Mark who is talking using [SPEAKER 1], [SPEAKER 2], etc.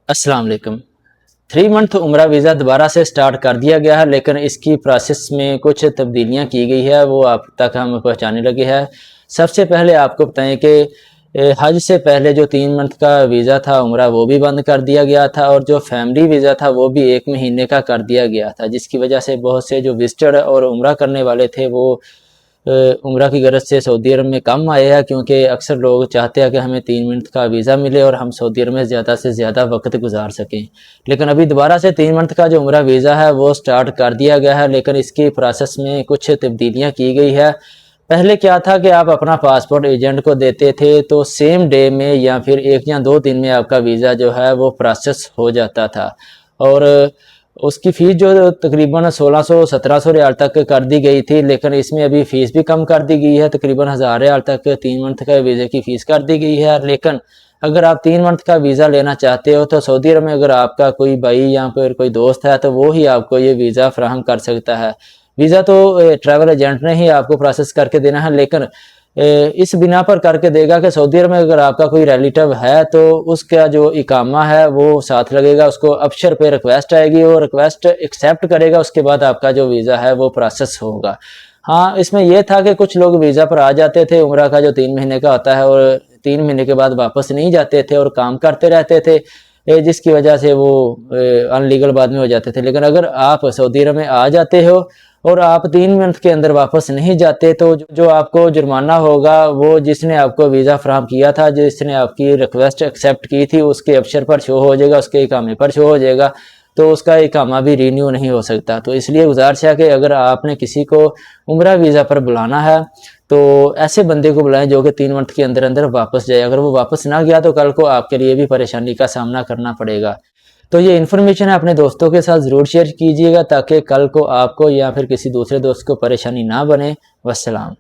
[SPEAKER 1] अस्सलाम वालेकुम। 3 मंथ उम्रा वीज़ा दोबारा से स्टार्ट कर दिया गया है, लेकिन इसकी प्रोसेस में कुछ तब्दीलियां की गई है, वो आप तक हम पहुंचाने लगे हैं। सबसे पहले आपको बताएं कि हज से पहले जो 3 मंथ का वीज़ा था उम्रा, वो भी बंद कर दिया गया था, और जो फैमिली वीज़ा था वो भी 1 महीने का कर दिया गया था, जिसकी वजह से बहुत से जो विजिटर और उम्रा करने वाले थे वो उम्रा की गरज से सऊदी अरब में कम आए हैं, क्योंकि अक्सर लोग चाहते हैं कि हमें 3 मंथ का वीज़ा मिले और हम सऊदी अरब में ज़्यादा से ज़्यादा वक्त गुजार सकें। लेकिन अभी दोबारा से 3 मंथ का जो उम्रा वीज़ा है वो स्टार्ट कर दिया गया है, लेकिन इसकी प्रोसेस में कुछ तब्दीलियाँ की गई है। पहले क्या था कि आप अपना पासपोर्ट एजेंट को देते थे तो सेम डे में या फिर 1 या 2 दिन में आपका वीज़ा जो है वो प्रोसेस हो जाता था, और उसकी फ़ीस जो तकरीबन 1600-1700 रियाल तक कर दी गई थी, लेकिन इसमें अभी फ़ीस भी कम कर दी गई है, तकरीबन 1000 रियाल तक 3 मंथ का वीज़े की फ़ीस कर दी गई है। लेकिन अगर आप 3 मंथ का वीज़ा लेना चाहते हो तो सऊदी अरब में अगर आपका कोई भाई या फिर कोई दोस्त है तो वो ही आपको ये वीज़ा फराहम कर सकता है। वीज़ा तो ट्रैवल एजेंट ने ही आपको प्रोसेस करके देना है, लेकिन इस बिना पर करके देगा कि सऊदी अरब में अगर आपका कोई रिलेटिव है तो उसका जो इकामा है वो साथ लगेगा, उसको अबशर पे रिक्वेस्ट आएगी और रिक्वेस्ट एक्सेप्ट करेगा, उसके बाद आपका जो वीज़ा है वो प्रोसेस होगा। हाँ, इसमें यह था कि कुछ लोग वीज़ा पर आ जाते थे उम्रा का जो 3 महीने का होता है, और 3 महीने के बाद वापस नहीं जाते थे और काम करते रहते थे, जिसकी वजह से वो अनलीगल बाद में हो जाते थे। लेकिन अगर आप सऊदी अरब में आ जाते हो और आप 3 मंथ के अंदर वापस नहीं जाते तो जो आपको जुर्माना होगा वो जिसने आपको वीज़ा फराहम किया था, जिसने आपकी रिक्वेस्ट एक्सेप्ट की थी, उसके अबशर पर शो हो जाएगा, उसके इकामे पर शो हो जाएगा, तो उसका इकामा भी रीन्यू नहीं हो सकता। तो इसलिए गुजारिश है कि अगर आपने किसी को उम्रा वीज़ा पर बुलाना है तो ऐसे बंदे को बुलाएं जो कि 3 मंथ के अंदर अंदर वापस जाए। अगर वो वापस ना गया तो कल को आपके लिए भी परेशानी का सामना करना पड़ेगा। तो ये इन्फॉर्मेशन है अपने दोस्तों के साथ ज़रूर शेयर कीजिएगा, ताकि कल को आपको या फिर किसी दूसरे दोस्त को परेशानी ना बने। वस्सलाम।